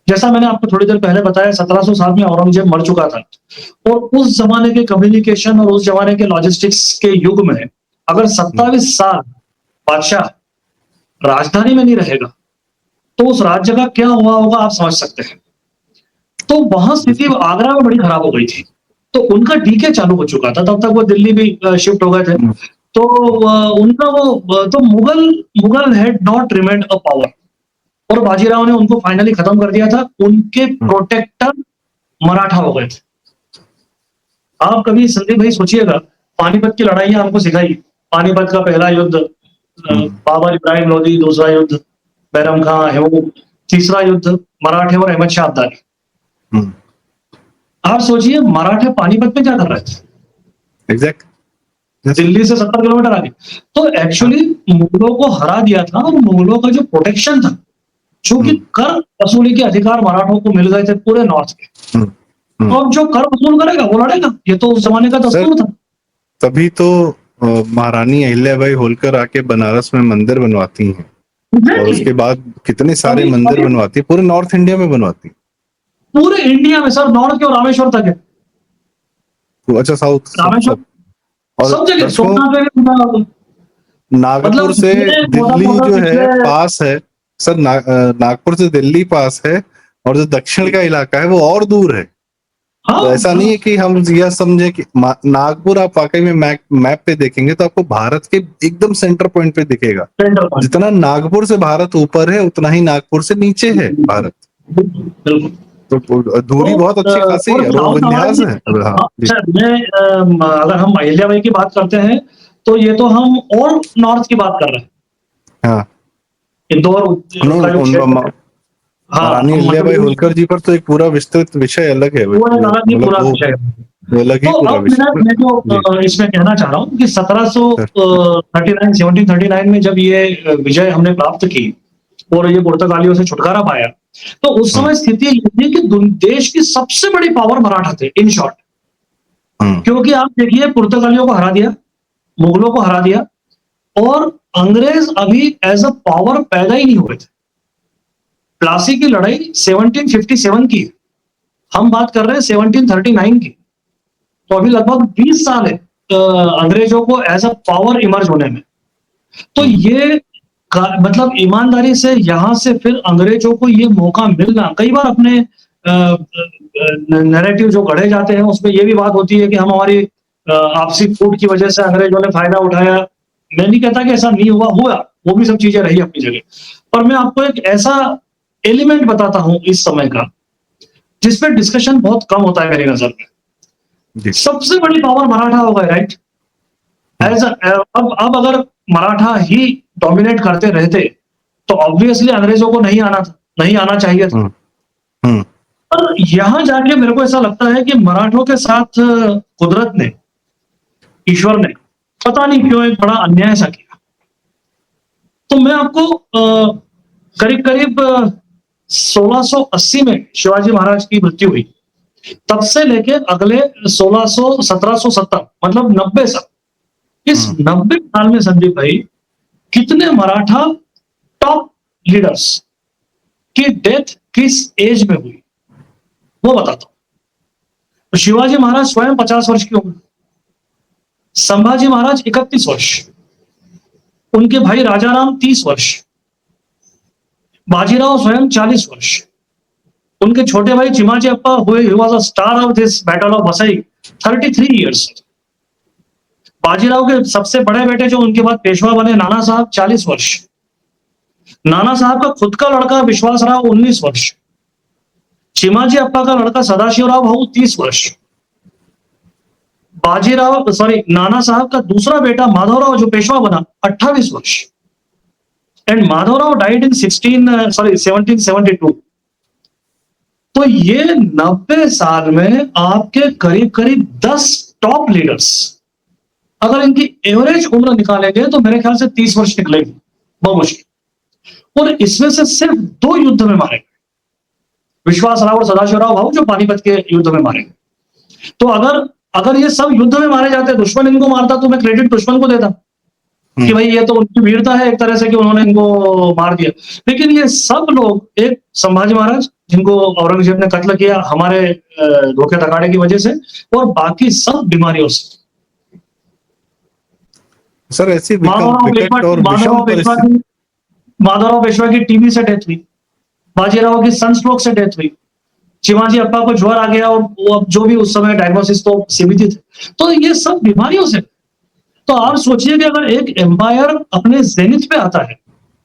जैसा मैंने आपको थोड़ी देर पहले बताया, 1707 में औरंगजेब मर चुका था, और उस जमाने के कम्युनिकेशन और उस जमाने के लॉजिस्टिक्स के युग में अगर 27 साल बादशाह राजधानी में नहीं रहेगा तो उस राज्य का क्या हुआ होगा आप समझ सकते हैं। तो वहां स्थिति आगरा में बड़ी खराब हो गई थी, तो उनका डीके चालू हो चुका था, तब तक वो दिल्ली भी शिफ्ट हो गए थे। तो उनका वो तो Mughal had not remained a power, और बाजीराव ने उनको फाइनली खत्म कर दिया था। उनके प्रोटेक्टर मराठा हो गए थे। आप कभी संदीप भाई सोचिएगा, पानीपत की लड़ाइयां हमको सिखाई, पानीपत का पहला युद्ध, बाबर इब्राहिम लोधी, दूसरा युद्ध बैरम खां हेमू, तीसरा युद्ध मराठे और अहमद शाह अब्दाली। आप सोचिए मराठे पानीपत में क्या कर रहे थे, एग्जैक्ट दिल्ली से 70 किलोमीटर आगे। तो एक्चुअली मुगलों को हरा दिया था, और मुगलों का जो प्रोटेक्शन था, चूंकि कर वसूली के अधिकार मराठों को मिल गए थे पूरे नॉर्थ के, और जो कर वसूल करेगा वो लड़ेगा, ये तो उस जमाने का दस्तूर था। तभी तो महारानी अहिल्याबाई होलकर आके बनारस में मंदिर बनवाती हैं, और उसके बाद कितने सारे मंदिर बनवाती है, पूरे नॉर्थ इंडिया में बनवाती, पूरे इंडिया में सर, नॉर्थ के और रामेश्वर तक है। तो अच्छा साउथ रामेश्वर और सब जगह, सोमनाथ नागपुर से दिल्ली जो है पास है सर, नागपुर से दिल्ली पास है, और जो दक्षिण का इलाका है वो और दूर है। हाँ तो ऐसा नहीं है कि हम यह समझे कि नागपुर आप वाकई में मैप पे देखेंगे तो आपको भारत के एकदम सेंटर पॉइंट पे दिखेगा। Centre point. जितना नागपुर से भारत ऊपर है उतना ही नागपुर से नीचे है भारत। बिल्कुल। तो दूरी तो बहुत अच्छी खासी और है और वो साउथ विन्यास हमारी, है। हाँ जी। अच्छा मैं अगर हम अहिल्याबाई की बात करते हैं तो ये तो हम और नॉर्थ की बात कर रहे हैं, हाँ इंदौर नहीं का जो क्षेत्र है। हाँ महारानी हम अहिल्याबाई मतलब होलकर जी पर तो एक पूरा विस्तृत विषय अलग है। वो एक अलग ही मतलब पूरा विषय है। वो अलग ही तो पूरा अब विषय मैं जो जी इसमें कहना चाह रहा हूँ कि सर। 1739 में जब ये विजय हमने प्राप्त की और ये पुर्तगालियों से छुटकारा पाया, तो उस हम्म, समय स्थिति ये थी कि देश की सबसे बड़ी पावर मराठा थे, इन शॉर्ट। हम्म, क्योंकि आप देखिए, पुर्तगालियों को हरा दिया, मुगलों को हरा दिया, और अंग्रेज अभी एज अ पावर पैदा ही नहीं हुए थे। प्लासी की लड़ाई 1757 की है, हम बात कर रहे हैं 1739 की। तो अभी लगभग 20 साल है अंग्रेजों को एज अ पावर इमर्ज होने में। तो हम्म, ये मतलब ईमानदारी से यहां से फिर अंग्रेजों को ये मौका मिलना, कई बार अपने नैरेटिव जो गढ़े जाते हैं उसमें ये भी बात होती है कि हम हमारी आपसी फूट की वजह से अंग्रेजों ने फायदा उठाया। मैं नहीं कहता कि ऐसा नहीं हुआ, हुआ, वो भी सब चीजें रही अपनी जगह। पर मैं आपको एक ऐसा एलिमेंट बताता हूं इस समय का जिसपे डिस्कशन बहुत कम होता है मेरी नजर में। जी सबसे बड़ी पावर मराठा हो गए, राइट? हम्म, एज अब अगर मराठा ही डोमिनेट करते रहते तो ऑब्वियसली अंग्रेजों को नहीं आना था, नहीं आना चाहिए था। हम्म, हम्म, पर यहां जाके मेरे को ऐसा लगता है कि मराठों के साथ कुदरत ने, ईश्वर ने, पता नहीं क्यों एक बड़ा अन्याय सा किया। तो मैं आपको करीब करीब 1680 में शिवाजी महाराज की मृत्यु हुई, तब से लेके अगले 1770 मतलब 90 साल। इस हम्म। 90 साल में संदीप भाई कितने मराठा टॉप लीडर्स की डेथ किस एज में हुई, वो बताता हूं। तो शिवाजी महाराज स्वयं 50 वर्ष की उम्र, संभाजी महाराज 31 वर्ष, उनके भाई राजाराम 30 वर्ष, बाजीराव स्वयं 40 वर्ष, उनके छोटे भाई चिमाजी अप्पा हुए was a star of this battle of Vasai, 33 years. Bajirao के सबसे बड़े बेटे जो उनके बाद पेशवा बने नाना साहब 40 वर्ष, नाना साहब का खुद का लड़का विश्वासराव 19 वर्ष, चिमाजी अप्पा का लड़का सदाशिवराव भाऊ 30 वर्ष, बाजीराव सॉरी नाना साहब का दूसरा बेटा माधवराव जो पेशवा बना 28 वर्ष। And Madhavrao died in 1772। तो ये 90 साल में आपके करीब करीब 10 टॉप लीडर्स, अगर इनकी एवरेज उम्र निकालेंगे तो मेरे ख्याल से 30 वर्ष निकलेगी, बहुत मुश्किल। और इसमें से सिर्फ 2 युद्ध में मारे गए, विश्वासराव और सदाशिवराव भाऊ जो पानीपत के युद्ध में मारे गए। तो अगर अगर ये सब युद्ध में मारे जाते, दुश्मन इनको मारता, तो मैं क्रेडिट दुश्मन को देता कि भाई ये तो उनकी वीरता है एक तरह से कि उन्होंने इनको मार दिया। लेकिन ये सब लोग, एक संभाजी महाराज जिनको औरंगजेब ने कत्ल किया हमारे धोखे धकाड़े की वजह से, और बाकी सब बीमारियों से। सर ऐसी माधवराव पेशवा विकट और विषम माधवराव पेशवा परिस्थिति। की माधवराव पेशवा की टीबी से डेथ हुई, बाजीराव की सनस्ट्रोक से डेथ हुई, चिमाजी अप्पा को ज्वर आ गया, और वो जो भी उस समय डायग्नोसिस तो सीमित ही थे। तो ये सब बीमारियों से। तो आप सोचिए कि अगर एक एम्पायर अपने जेनिथ पे आता है,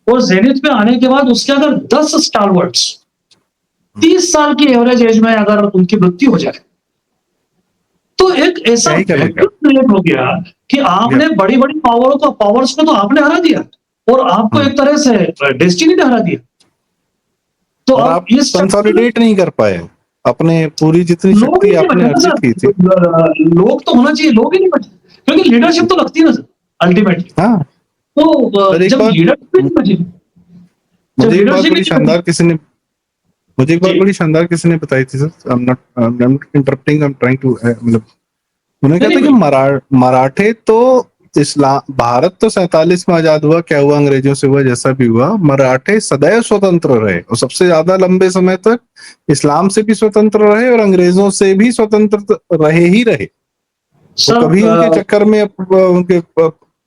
और जेनिथ पे आने के बाद उसके अगर 10 स्टालवर्ट्स 30 साल की एवरेज एज में अगर उनकी मृत्यु हो जाए, तो एक ऐसा क्या ही करेगा। वैक्यूम क्रिएट हो गया कि या आपने बड़ी बड़ी पावर्स को तो आपने हरा दिया, और आपको एक तरह से डेस्टिनी ने हरा दिया। तो और अब आप इस चक्कर में कंसोलिडेट नहीं कर पाए अपने पूरी जितनी लोग ही शक्ति नहीं आपने बचे ना अर्जित की थी। सर, लोग तो होना चाहिए, लोग ही नहीं बचे, क्योंकि लीडरशिप तो लगती है ना सर अल्टीमेटली। हाँ तो सर एक जब बार लीडरशिप नहीं बची, जब मुझे एक बात लीडरशिप बड़ी नहीं बची। शानदार किसी ने मुझे एक बात जी बड़ी शानदार किसी ने बताई थी sir. I am not interrupting, I am trying to मतलब उन्होंने नहीं कहा था नहीं कि बोलिए। मराठे तो इस्लाम भारत तो 47 में आजाद हुआ, क्या हुआ अंग्रेजों से हुआ जैसा भी हुआ, मराठे सदैव स्वतंत्र रहे और सबसे ज्यादा लंबे समय तक इस्लाम से भी स्वतंत्र रहे और अंग्रेजों से भी स्वतंत्र रहे ही रहे। वो सर कभी उनके चक्कर में उनके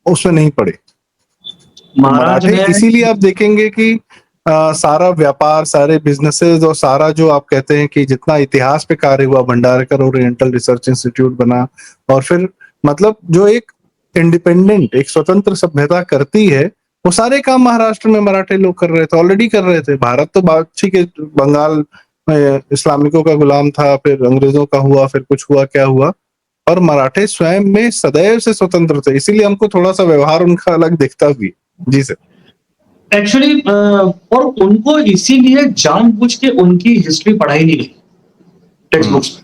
उसमें नहीं पड़े। तो महाराज मराठे ने इसीलिए आप देखेंगे कि सारा व्यापार, सारे बिजनेसेस और सारा जो आप कहते हैं कि जितना इतिहास पे कार्य हुआ, भंडारकर ओरिएंटल रिसर्च इंस्टीट्यूट बना, और फिर मतलब जो एक इंडिपेंडेंट, एक स्वतंत्र सभ्यता करती है, वो सारे काम महाराष्ट्र में मराठे लोग कर रहे थे, ऑलरेडी कर रहे थे। भारत तो बात ठीक है, बंगाल इस्लामिकों का गुलाम था, फिर अंग्रेजों का हुआ, फिर कुछ हुआ, क्या हुआ, और मराठे स्वयं में सदैव से स्वतंत्र थे, इसीलिए हमको थोड़ा सा व्यवहार उनका अलग दिखता भी। जी सर। एक्चुअली और उनको इसीलिए जानबूझ के उनकी हिस्ट्री पढ़ाई नहीं गई टेक्स्ट बुक्स में।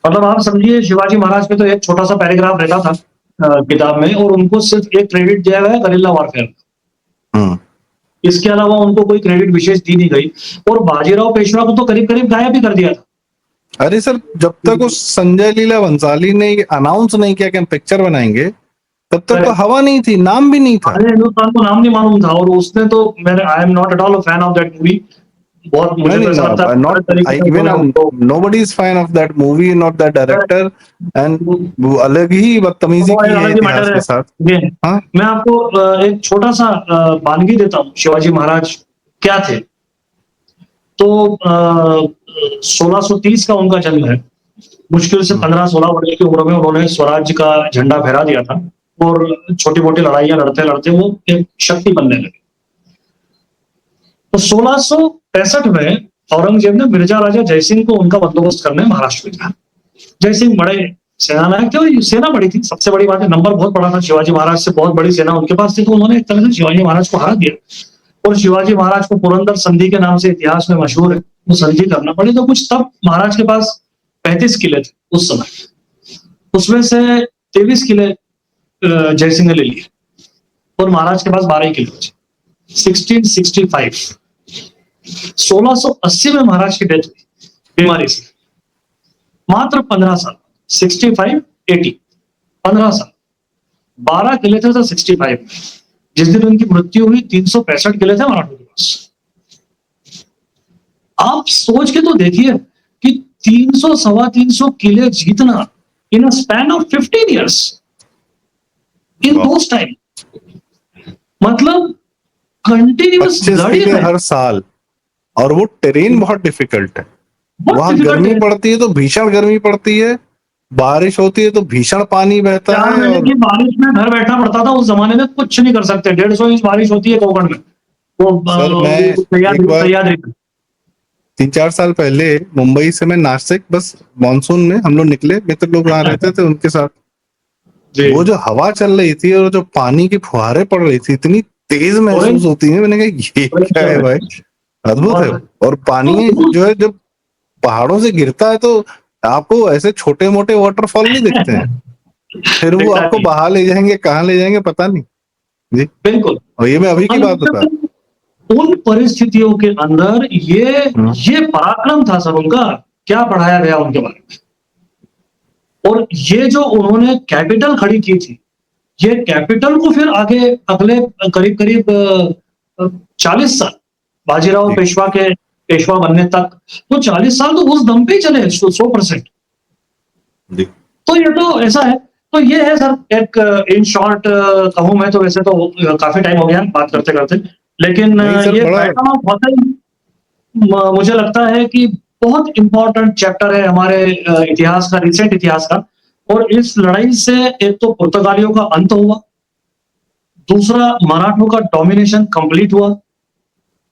मतलब आप समझिए, शिवाजी महाराज पे तो एक छोटा सा पैराग्राफ रहता था किताब में, और उनको सिर्फ एक क्रेडिट दिया गया है गरिल्ला वॉरफेयर। इसके अलावा उनको कोई क्रेडिट विशेष दी नहीं गई। और बाजीराव पेशवा को तो करीब करीब गायब भी कर दिया था। अरे सर, जब तक उस संजय लीला भंसाली ने अनाउंस नहीं किया कि हम पिक्चर बनाएंगे, तब तक तो हवा नहीं थी, नाम भी नहीं था। अरे हिंदुस्तान को नाम नहीं मालूम था। और उसने तो, मैंने, आई am not at all a fan of that movie. बहुत मुझे तो ऐसा लगता है not I, even nobody is fan of that movie, not that director, and वो अलग ही बदतमीजी की है इतिहास के साथ। हाँ, मैं आपको एक छोटा सा वानगी देता हूँ, शिवाजी महाराज क्या थे। तो 1630 का उनका जन्म है। मुश्किल से 15-16 वर्ष की उम्र में उन्होंने स्वराज्य का झंडा फहरा दिया था, और छोटी मोटी लड़ाइयां लड़ते लड़ते वो एक शक्ति बनने लगे। तो 1665 में औरंगजेब ने मिर्जा राजा जयसिंह को उनका बंदोबस्त करने महाराष्ट्र भेजा। जयसिंह बड़े सेनानायक थे, और सेना बड़ी थी, सबसे बड़ी बात है, नंबर बहुत बड़ा था। शिवाजी महाराज से बहुत बड़ी सेना उनके पास थी, तो उन्होंने एक तरह से शिवाजी महाराज को हरा दिया। और शिवाजी महाराज को पुरंदर संधि के नाम से इतिहास में मशहूर है, वो संधि करना पड़ी। तो कुछ तब महाराज के पास 35 किले थे उस समय, उसमें से 23 किले जयसिंह ने ले लिए, और महाराज के पास 12 किले बचे। 1665 1680 में महाराज की डेथ हुई बीमारी से। मात्र 15 साल, 65-80, 15 साल, 12 किले थे तो 65 में। जिस दिन उनकी मृत्यु हुई 365 किले थे मराठों के पास। आप सोच के तो देखिए कि 300-325 किले जीतना in a span of 15 years in those time, मतलब कंटिन्यूअस लड़ी है हर साल। और वो टेरेन बहुत डिफिकल्ट है, वहां गर्मी पड़ती है तो भीषण गर्मी पड़ती है, बारिश होती है तो भीषण पानी बहता है। 4 महीने की बारिश में घर बैठना पड़ता था उस जमाने में, कुछ नहीं कर सकते। 150 इंच बारिश होती है कोकण में, सर मैं एक बार 3-4 साल पहले मुंबई से मैं नासिक बस मानसून में हम लोग निकले, मित्र लोग वहां रहते थे उनके साथ। वो जो हवा चल रही थी और जो पानी की फुहारें पड़ रही थी, इतनी तेज महसूस होती है। मैंने कहा ये क्या है भाई, अद्भुत है। और पानी जो है जब पहाड़ों से गिरता है तो आपको ऐसे छोटे मोटे वाटरफॉल नहीं दिखते हैं, फिर वो आपको बहा ले जाएंगे, कहाँ ले जाएंगे पता नहीं। जी बिल्कुल। और ये मैं अभी की बात बता, उन परिस्थितियों के अंदर ये पराक्रम था सर उनका, क्या पढ़ाया गया उनके बारे में। और ये जो उन्होंने कैपिटल खड़ी की थी, ये कैपिटल को फिर आगे अगले करीब करीब 40 साल बाजीराव पेशवा बनने तक, तो 40 साल तो उस दम पे ही चले 100%। तो ये तो ऐसा है। तो ये है सर, एक इन शॉर्ट कहूं मैं तो, वैसे तो काफी टाइम हो गया बात करते करते, लेकिन ये पैटर्न ऑफ हॉटेल मुझे लगता है कि बहुत इंपॉर्टेंट चैप्टर है हमारे इतिहास का, रिसेंट इतिहास का। और इस लड़ाई से एक तो पुर्तगालियों का अंत हुआ, दूसरा मराठों का डोमिनेशन कंप्लीट हुआ,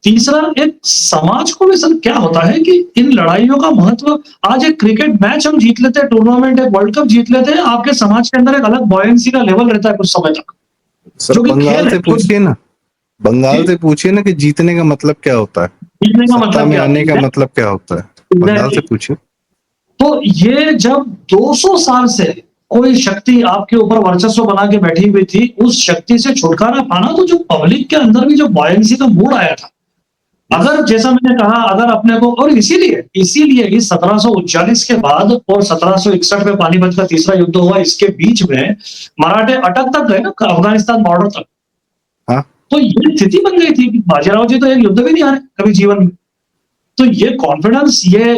तीसरा एक समाज को भी सर क्या होता है कि इन लड़ाइयों का महत्व, आज एक क्रिकेट मैच हम जीत लेते हैं, टूर्नामेंट, एक वर्ल्ड कप जीत लेते हैं, आपके समाज के अंदर एक अलग बॉयंसी का लेवल रहता है कुछ समय तक। सर बंगाल से पूछिए ना, बंगाल से पूछिए ना कि जीतने का मतलब क्या होता है, जीतने का मतलब में आने का मतलब क्या होता है, बंगाल से पूछिए। तो ये जब 200 साल से कोई शक्ति आपके ऊपर वर्चस्व बना के बैठी हुई थी, उस शक्ति से छुटकारा पाना, तो जो पब्लिक के अंदर भी जो बॉयंसी का मूड आया था, अगर जैसा मैंने कहा, अगर अपने को, और इसीलिए इस 1739 के बाद और 1761 में पानीपत का तीसरा युद्ध हुआ, इसके बीच में मराठे अटक तक गए ना अफगानिस्तान बॉर्डर तक। हाँ? तो ये स्थिति बन गई थी कि बाजीराव जी तो एक युद्ध भी नहीं हारे कभी जीवन में। तो ये कॉन्फिडेंस, ये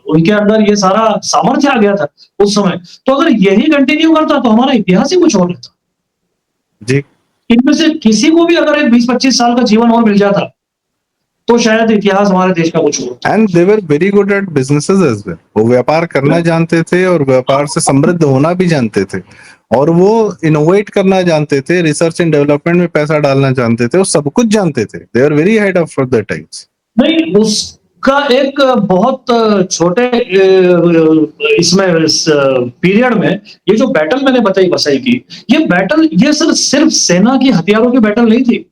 उनके अंदर ये सारा सामर्थ्य आ गया था उस समय। तो अगर यही कंटिन्यू करता तो हमारा इतिहास ही कुछ और रहता। जी इनमें से किसी को भी अगर एक 20-25 साल का जीवन और मिल जाता तो शायद इतिहास हमारे देश का कुछ होता। And they were very good at businesses as well. वो व्यापार करना जानते थे और व्यापार से समृद्ध होना भी जानते थे, और वो इनोवेट करना जानते थे, रिसर्च एंड डेवलपमेंट में पैसा डालना जानते थे, वो सब कुछ जानते थे। They are very head of the times. नहीं, उसका एक बहुत छोटे इसमें इस पीरियड में ये जो बैटल मैंने बताई वसई की, ये बैटल ये सिर्फ सेना की हथियारों की बैटल नहीं थी।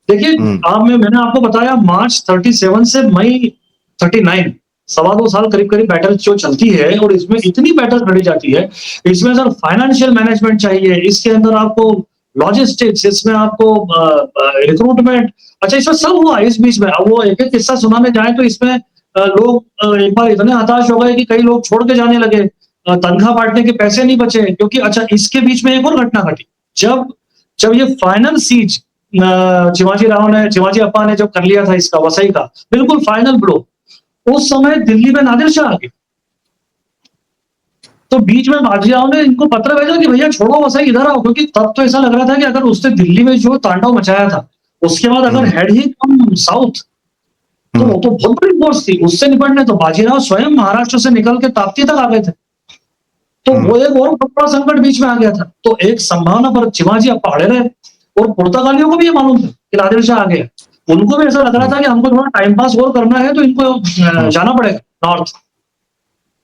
देखिए, मैंने आपको बताया मार्च 37 से मई 39, 2.25 साल करीब करीब बैटल जो चलती है, और इसमें इतनी बैटल लड़ी जाती है। इसमें सर फाइनेंशियल मैनेजमेंट चाहिए, इसके अंदर आपको लॉजिस्टिक्स, इसमें आपको रिक्रूटमेंट। अच्छा, इसमें सब हुआ इस बीच में। अब वो एक-एक किस्सा सुनाने जाए तो इसमें लोग एक बार इतने हताश हो गए कि कई लोग छोड़ के जाने लगे। तनख्वाह बांटने के पैसे नहीं बचे, क्योंकि अच्छा, इसके बीच में एक और घटना घटी। जब जब ये फाइनल सीज शिवाजी अप्पा ने जब कर लिया था इसका, वसई का बिल्कुल फाइनल ब्लो, उस समय दिल्ली में नादिर शाह आ गए। तो बीच में बाजीराव ने इनको पत्र भेजा कि भैया छोड़ो वसई, इधर आओ, क्योंकि तब तो ऐसा लग रहा था कि अगर उसने दिल्ली में जो तांडव मचाया था, उसके बाद अगर हैड ही कम साउथ तो वो तो बहुत बड़ी फोर्स थी उससे निपटने। तो बाजीराव स्वयं महाराष्ट्र से निकल के ताप्ती तक आ गए थे। तो वो एक और बड़ा संकट बीच में आ गया था। तो एक संभावना पर शिवाजी अब पहाड़े रहे, और पुर्तगालियों को भी ये मालूम था कि नादिर शाह आ गया। उनको भी ऐसा लग रहा था कि हमको थोड़ा टाइम पास और करना है, तो इनको जाना पड़ेगा नॉर्थ।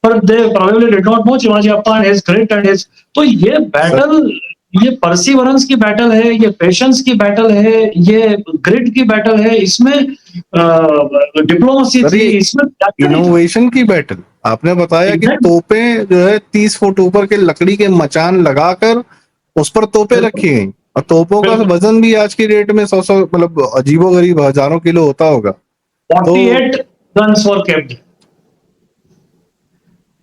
पर they probably did not know Shivaji Appa and his grit and his. तो ये बैटल, ये परसिवरेंस की बैटल है, ये पेशेंस की बैटल है, ये ग्रिट की बैटल है, इसमें डिप्लोमेसी थी, इसमें इनोवेशन की बैटल। आपने बताया कि तोपें जो है 30 फुट ऊपर के लकड़ी के मचान लगाकर उस पर तोपें रखी गई, और तोपों का वजन भी आज की रेट में 100 मतलब अजीबोगरीब हजारों किलो होता होगा। 48 गन्स वर केप्ट।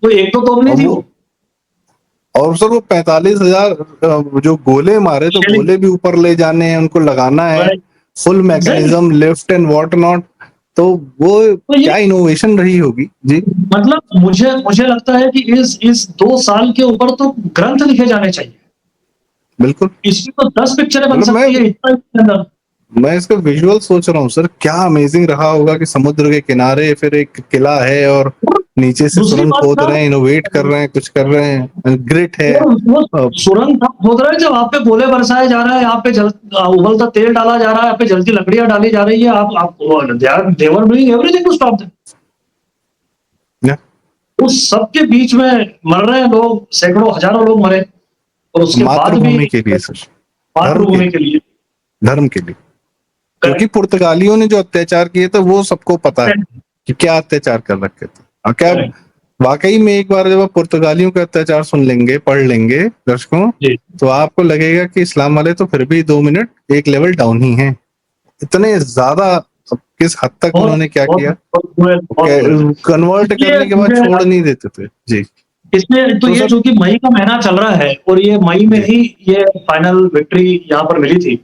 तो एक तो तोप नहीं थी वो। और सर वो 45,000 जो गोले मारे, तो गोले भी ऊपर ले जाने हैं, उनको लगाना है, full mechanism, lift and what not. तो वो क्या इनोवेशन रही होगी जी। मतलब मुझे लगता है कि इस 2 साल के ऊपर तो ग्रंथ लिखे जाने चाहिए। बिल्कुल, इसकी तो 10 पिक्चरें बन सकती है इतना। मैं इसका विजुअल सोच रहा हूँ सर, क्या अमेजिंग रहा होगा कि समुद्र के किनारे फिर एक किला है, और नीचे से सुरंग खोद रहे हैं, इनोवेट कर रहे हैं, कुछ कर रहे हैं, ग्रिट है। सुरंग खोद रहे हैं, जब आप पे गोले बरसाए जा रहे हैं, आप पे उबलता तेल डाला जा रहा है, आप पे जलती लकड़ियां डाली जा रही है, आप they were doing everything to stop them. उस सबके बीच में मर रहे हैं लोग, सैकड़ों हजारों लोग मरे, और उसके बाद भी मातृभूमि के लिए सर, मातृभूमि के लिए, धर्म के लिए। क्योंकि पुर्तगालियों ने जो अत्याचार किए थे वो सबको पता है कि क्या अत्याचार कर रखे थे। और क्या वाकई में एक बार जब आप पुर्तगालियों का अत्याचार सुन लेंगे, पढ़ लेंगे दर्शकों, तो आपको लगेगा कि इस्लाम वाले तो फिर भी 2 मिनट एक लेवल डाउन ही हैं। इतने ज्यादा किस हद तक उन्होंने क्या किया, कन्वर्ट करने के बाद छोड़ नहीं देते थे जी। इसमें तो ये चूंकि मई का महीना चल रहा है, और ये मई में ही ये फाइनल विक्ट्री यहाँ पर मिली थी,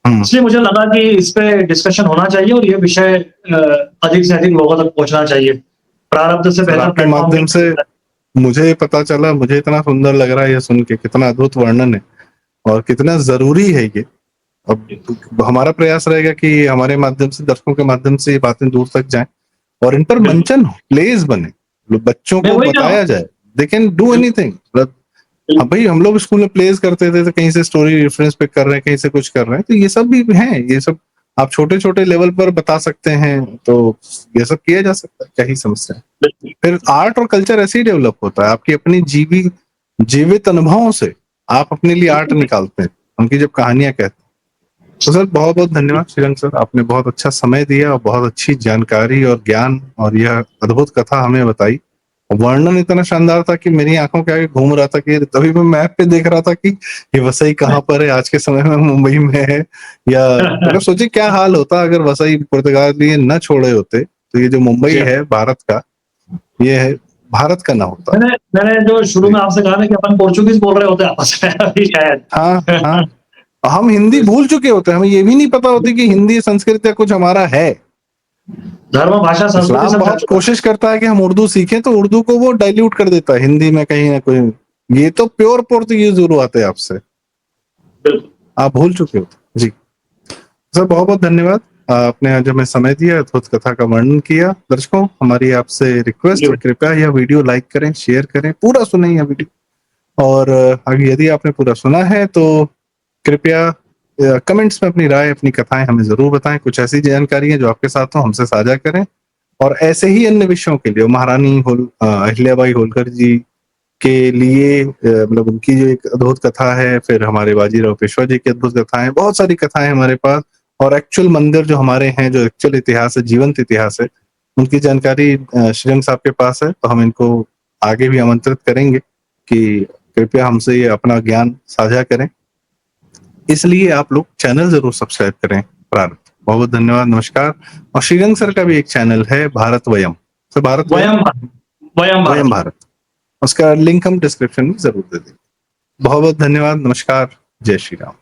इसलिए मुझे लगा कि इस पे डिस्कशन होना चाहिए, और ये विषय अधिक से अधिक लोगों तक पहुंचना चाहिए। प्रारब्ध से बेहतर के माध्यम से मुझे पता चला, मुझे इतना सुंदर लग रहा है ये सुन के, कितना अद्भुत वर्णन है और कितना जरूरी है ये। अब हमारा प्रयास रहेगा कि हमारे माध्यम से, दर्शकों के माध्यम से ये बातें दूर तक जाएं, और इन पर मंचन हो, प्लेज बने, बच्चों को बताया जाए, दे कैन डू एनीथिंग। हाँ भाई, हम लोग स्कूल में प्लेज करते थे, तो कहीं से स्टोरी रेफरेंस पे कर रहे हैं, कहीं से कुछ कर रहे हैं, तो ये सब भी है, ये सब आप छोटे छोटे लेवल पर बता सकते हैं, तो ये सब किया जा सकता है, क्या ही समस्या है। फिर आर्ट और कल्चर ऐसे ही डेवलप होता है, आपकी अपनी जीवित अनुभवों से आप अपने लिए आर्ट निकालते हैं, उनकी जब कहानियां कहते हैं। तो सर बहुत बहुत धन्यवाद श्रीरंग सर, आपने बहुत अच्छा समय दिया और बहुत अच्छी जानकारी और ज्ञान और यह अद्भुत कथा हमें बताई। वर्णन इतना शानदार था कि मेरी आंखों के आगे घूम रहा था, कि तभी मैं मैप पे देख रहा था कि ये वसई कहाँ पर है, आज के समय में मुंबई में है, या मतलब सोचिए क्या हाल होता अगर वसई पुर्तगाली न छोड़े होते, तो ये जो मुंबई है भारत का, ये है भारत का ना होता। मैंने जो शुरू में आपसे कहा ना कि अपन पोर्चुगीज बोल रहे होते आपस में अभी शायद। हाँ, हम हिंदी भूल चुके होते, हमें ये भी नहीं पता होती कि हिंदी संस्कृत या कुछ हमारा है। धर्म, भाषा, संस्कृति सब बहुत कोशिश करता है कि हम उर्दू सीखें, तो उर्दू को वो डाइल्यूट कर देता है हिंदी में कहीं ना कहीं। ये तो प्योर पोर्तुगीज शुरू आते हैं आपसे, आप भूल चुके हो। जी सर, बहुत बहुत धन्यवाद। आपने आज हमें समय दिया, अद्भुत कथा का वर्णन किया। दर्शकों, हमारी आपसे रिक्वेस्ट है, कृपया यह वीडियो लाइक करें, शेयर करें, पूरा सुनें यह वीडियो। और अगर यदि आपने पूरा सुना है तो कृपया कमेंट्स में अपनी राय, अपनी कथाएं हमें जरूर बताएं। कुछ ऐसी जानकारी है जो आपके साथ हो, हमसे साझा करें। और ऐसे ही अन्य विषयों के लिए महारानी अहिल्याबाई होलकर जी के लिए मतलब उनकी जो एक अद्भुत कथा है, फिर हमारे बाजीराव पेशवा जी की अद्भुत कथाएं, बहुत सारी कथाएं हमारे पास। और एक्चुअल मंदिर जो हमारे हैं, जो एक्चुअल इतिहास है, जीवंत इतिहास है, उनकी जानकारी श्रीरंग साहब के पास है। तो हम इनको आगे भी आमंत्रित करेंगे कि कृपया हमसे ये अपना ज्ञान साझा करें। इसलिए आप लोग चैनल जरूर सब्सक्राइब करें। प्रारंभ, बहुत बहुत धन्यवाद, नमस्कार। और श्रीरंग सर का भी एक चैनल है, भारत वयम। सर, भारत वयम वयम वयम भारत। भारत, उसका लिंक हम डिस्क्रिप्शन में जरूर दे देंगे। बहुत बहुत धन्यवाद, नमस्कार, जय श्री राम।